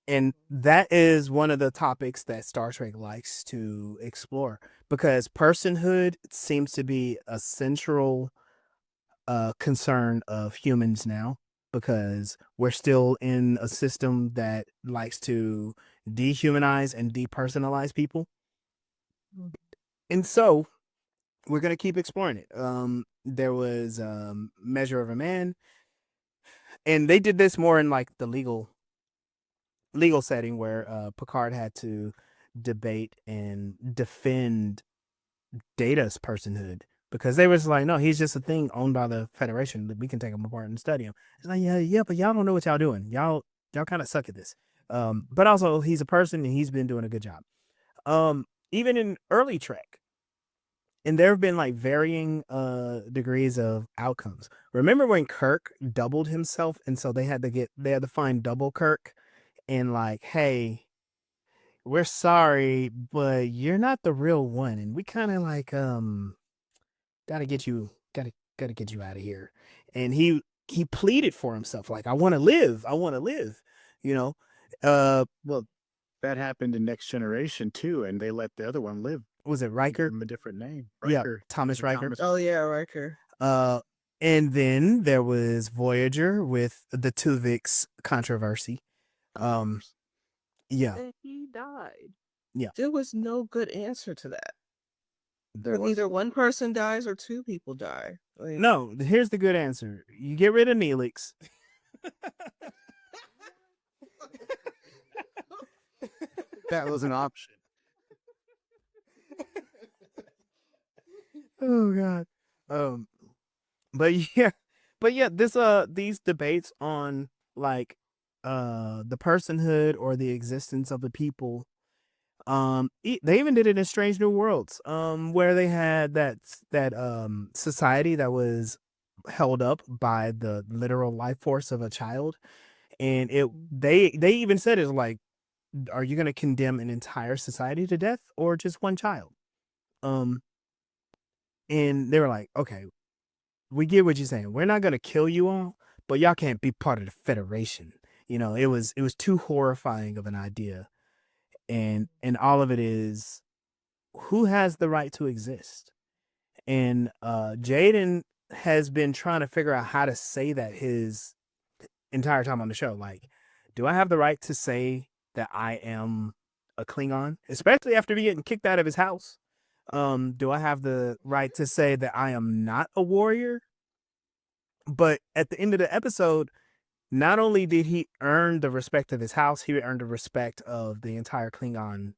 And that is one of the topics that Star Trek likes to explore because personhood seems to be a central concern of humans now because we're still in a system that likes to dehumanize and depersonalize people. And so we're going to keep exploring it. There was Measure of a Man, and they did this more in like the legal setting where Picard had to debate and defend Data's personhood because they was like, no, he's just a thing owned by the Federation. We can take him apart and study him. It's like, yeah, but y'all don't know what y'all doing. Y'all kind of suck at this. But also he's a person and he's been doing a good job. Even in early Trek, and there have been like varying degrees of outcomes. Remember when Kirk doubled himself, and so they had to find double Kirk, and like, hey, we're sorry, but you're not the real one, and we kind of like gotta get you out of here. And he pleaded for himself, like, I want to live, you know. Well, that happened in Next Generation too, and they let the other one live. Was it Gave Riker? him a different name. Yeah, Riker. Thomas Riker. Oh yeah, Riker. And then there was Voyager with the Tuvix controversy. Yeah, And he died. Yeah. There was no good answer to that. There was Either one person dies or two people die. Like, no. Here's the good answer: you get rid of Neelix. that was an option. Oh God. But yeah, this these debates on like the personhood or the existence of the people. They even did it in Strange New Worlds, where they had that society that was held up by the literal life force of a child, and they even said it's like, are you going to condemn an entire society to death or just one child? And they were like, okay, we get what you're saying. We're not going to kill you all, but y'all can't be part of the Federation. It was too horrifying of an idea. And all of it is, who has the right to exist? And Jaden has been trying to figure out how to say that his entire time on the show. Like, do I have the right to say that I am a Klingon, especially after getting kicked out of his house? Do I have the right to say that I am not a warrior? But at the end of the episode, not only did he earn the respect of his house, he earned the respect of the entire Klingon.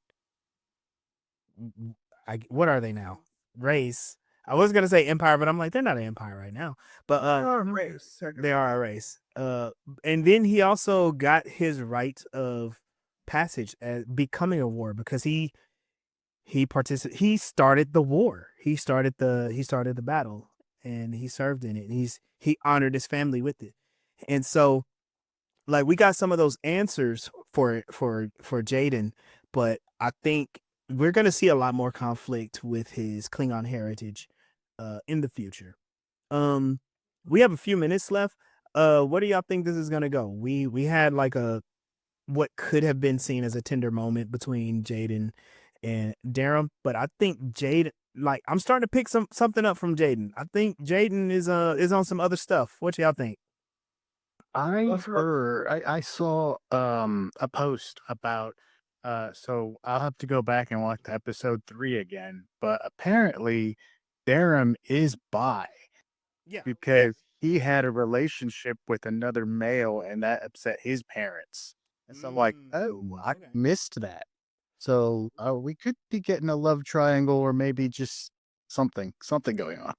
What are they now? Race. I was gonna say empire, but I'm like, they're not an empire right now. But they are a race. they are a race. And then he also got his right of passage as becoming a war, because he started the war. He started the battle, and he served in it. And he honored his family with it. And so, like, we got some of those answers for Jaden, but I think we're gonna see a lot more conflict with his Klingon heritage in the future. We have a few minutes left. What do y'all think this is gonna go? We had like what could have been seen as a tender moment between Jaden and Darum, but I think Jaden, like, I'm starting to pick something up from Jaden. I think Jaden is on some other stuff. What y'all think? I saw a post about so I'll have to go back and watch episode 3 again, but apparently Darum is bi Yeah. because he had a relationship with another male and that upset his parents. And so I'm like, oh, I Okay. missed that. So we could be getting a love triangle or maybe just something going on.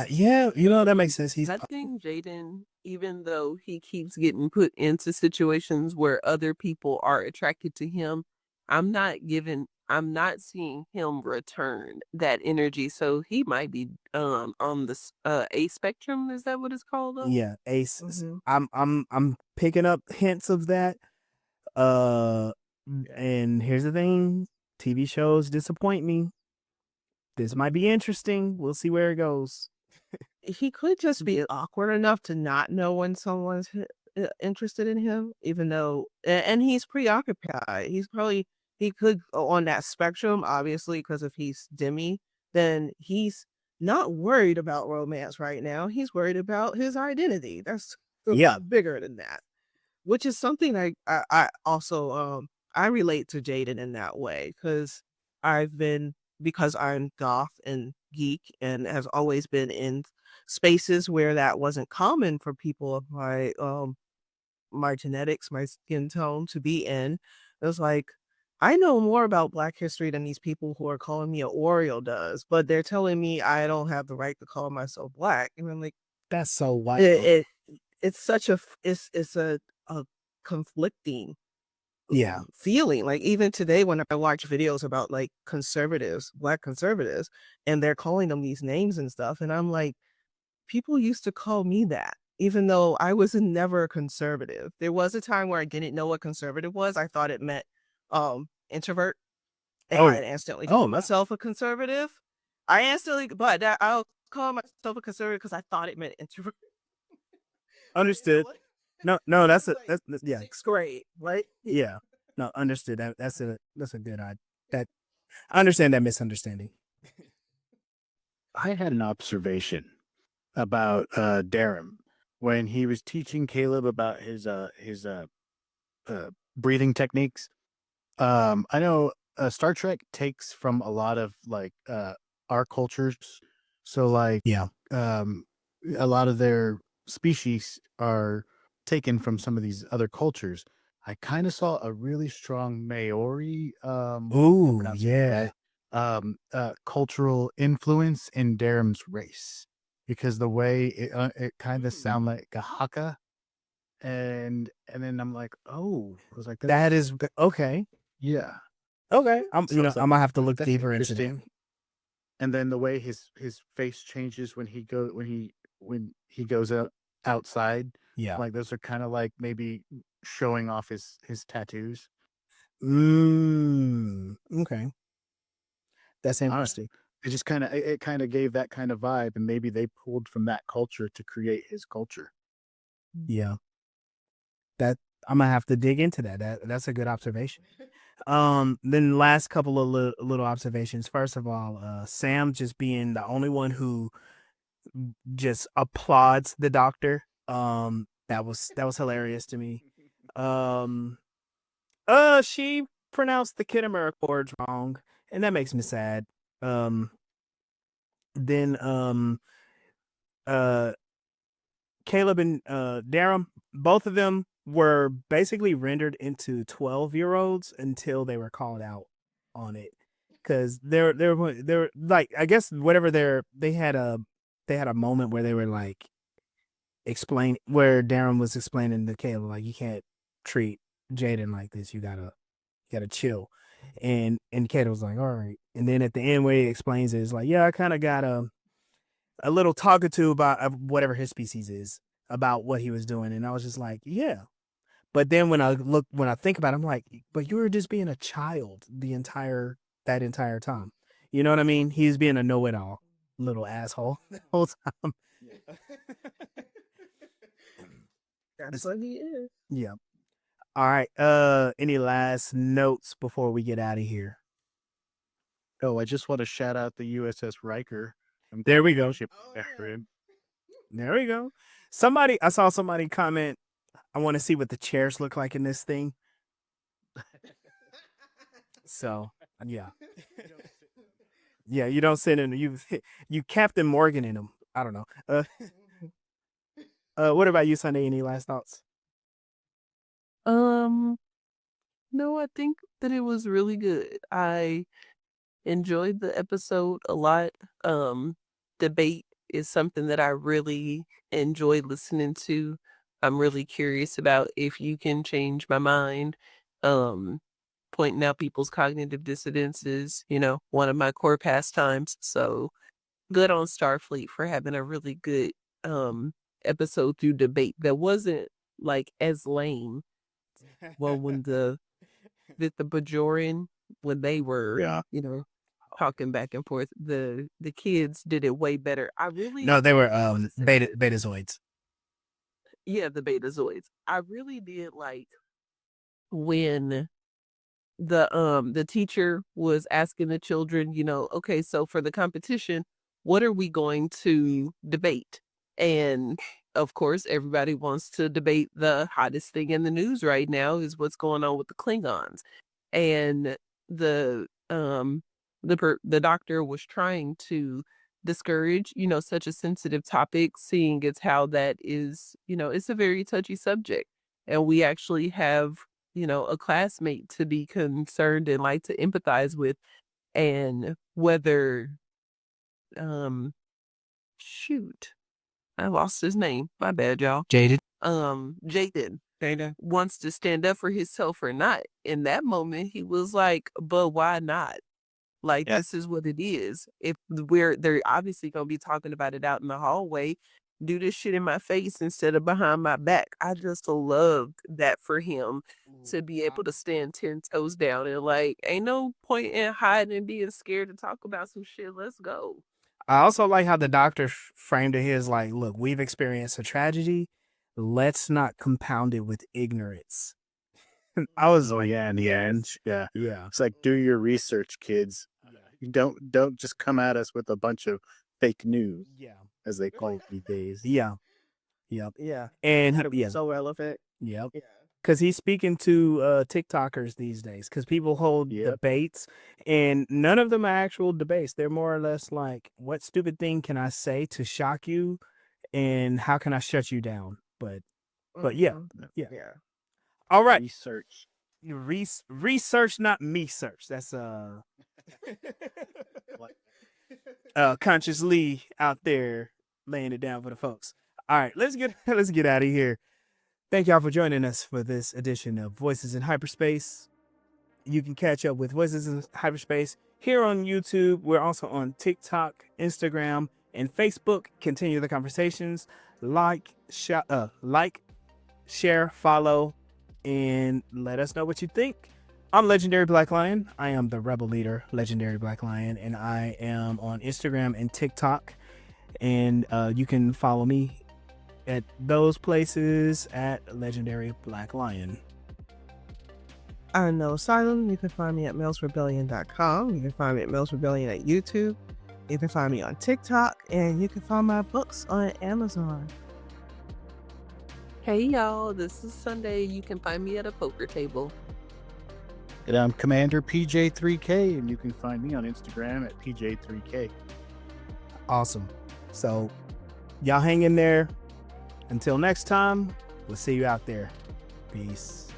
Yeah, that makes sense. I think Jaden, even though he keeps getting put into situations where other people are attracted to him, I'm not seeing him return that energy. So he might be on the A spectrum. Is that what it's called? Yeah, Ace. Mhm. I'm picking up hints of that. And here's the thing: TV shows disappoint me. This might be interesting. We'll see where it goes. He could just be awkward enough to not know when someone's interested in him, even though, and he's preoccupied. He could go on that spectrum, obviously, because if he's Demi, then he's not worried about romance right now. He's worried about his identity. That's a Yeah. lot bigger than that, which is something I also I relate to Jaden in that way, because I'm goth and geek and has always been in spaces where that wasn't common for people of my genetics, my skin tone to be in. It was like, I know more about Black history than these people who are calling me a Oreo does, but they're telling me I don't have the right to call myself Black. And I'm like, That's so wild. it's such it's a conflicting Yeah. feeling. Like, even today when I watch videos about like Black conservatives, and they're calling them these names and stuff, and I'm like, people used to call me that, even though I was never a conservative. There was a time where I didn't know what conservative was. I thought it meant introvert, and Oh. I instantly called no. myself a conservative. But I'll call myself a conservative because I thought it meant introvert. Understood. Like, No, this that's is a like yeah. 6th grade. Like, Yeah. No, understood. That's a good that I understand that misunderstanding. I had an observation about Darum when he was teaching Caleb about his breathing techniques. I know Star Trek takes from a lot of like our cultures, so like Yeah. a lot of their species are taken from some of these other cultures. I kind of saw a really strong Maori, can't Ooh, pronounce it yeah. right, cultural influence in Darum's race because the way it kind of sound like a Haka, and then I'm like, oh, I was like, That is okay. yeah. Okay. So I was I'm like, gonna have to look that's deeper into that. interesting. And then the way his face changes when he goes outside, Yeah. like those are kind of like maybe showing off his tattoos. Okay. That's I don't know. interesting. It just it kind of gave that kind of vibe, and maybe they pulled from that culture to create his culture. Yeah. That I'm gonna have to dig into that. That's a good observation. Then last couple of little observations. First of all, Sam just being the only one who just applauds the doctor. That was hilarious to me. Um, she pronounced the Kittimer Accords wrong, and that makes me sad. Um, then uh, Caleb and Darum, both of them were basically rendered into 12-year-olds until they were called out on it. Because they're like, I guess whatever they had a moment where they were like where Darren was explaining to Caleb like, you can't treat Jaden like this. You gotta chill. And Caleb was like, all right. And then at the end where he explains it, it's like, yeah, I kind of got a little talkative about whatever his species is about what he was doing, and I was just like, yeah. But then when I think about it, I'm like, but you were just being a child that entire time. You know what I mean? He's being a know-it-all little asshole the whole time. that's what he is. Yeah. All right. Any last notes before we get out of here? Oh, I just want to shout out the USS Riker. There we go. Ship after him. There we go. I saw somebody comment, I want to see what the chairs look like in this thing. So, yeah. Yeah, you don't sit in you Captain Morgan in them. I don't know. What about you, Sunday? Any last thoughts? Um, no, I think that it was really good. I enjoyed the episode a lot. Debate is something that I really enjoy listening to. I'm really curious about if you can change my mind. Um, Pointing out people's cognitive dissonances, one of my core pastimes. So good on Starfleet for having a really good episode through debate that wasn't like as lame. Well, when the Bajoran, when they were, Yeah. talking back and forth, the kids did it way better. I really No, they were wanna say betazoids. yeah, the Betazoids. I really did like when the teacher was asking the children, okay, so for the competition, what are we going to debate? And of course, everybody wants to debate the hottest thing in the news right now is what's going on with the Klingons. And the doctor was trying to discourage, such a sensitive topic, seeing as how that is, it's a very touchy subject. And we actually have a classmate to be concerned and like to empathize with, and whether um shoot, I lost his name. My bad, y'all. Jaded. Jaden wants to stand up for himself or not. In that moment, he was like, but why not? Like, Yeah. this is what it is. If they're obviously gonna be talking about it out in the hallway, do this shit in my face instead of behind my back. I just loved that for him to be able to stand 10 toes down and like, ain't no point in hiding and being scared to talk about some shit. Let's go. I also like how the doctor framed it. His like, look, we've experienced a tragedy. Let's not compound it with ignorance. I was Oh like, yeah, in the end, yeah. yeah, It's like do your research, kids. You don't just come at us with a bunch of fake news, yeah, as they call it these days. yeah, yep. Yeah. And yeah, So relevant. yep. Yeah. Because he's speaking to TikTokers these days. Because people hold Yep. debates, and none of them are actual debates. They're more or less like, "What stupid thing can I say to shock you, and how can I shut you down?" But yeah, Mhm. yeah. Yeah. All right, Research. research, not me search. That's consciously out there laying it down for the folks. All right, let's get let's get out of here. Thank y'all for joining us for this edition of Voices in Hyperspace. You can catch up with Voices in Hyperspace here on YouTube. We're also on TikTok, Instagram, and Facebook. Continue the conversations. Like, share, follow, and let us know what you think. I'm Legendary Black Lion. I am the rebel leader, Legendary Black Lion, and I am on Instagram and TikTok. And you can follow me at those places at Legendary Black Lion. I'm No Asylum. You can find me at millsrebellion.com. You can find me at Mills Rebellion at YouTube. You can find me on TikTok, and you can find my books on Amazon. Hey y'all, this is Sunday. You can find me at a poker table. And I'm Commander PJ3K, and you can find me on Instagram at PJ3K. Awesome. So y'all hang in there. Until next time, we'll see you out there. Peace.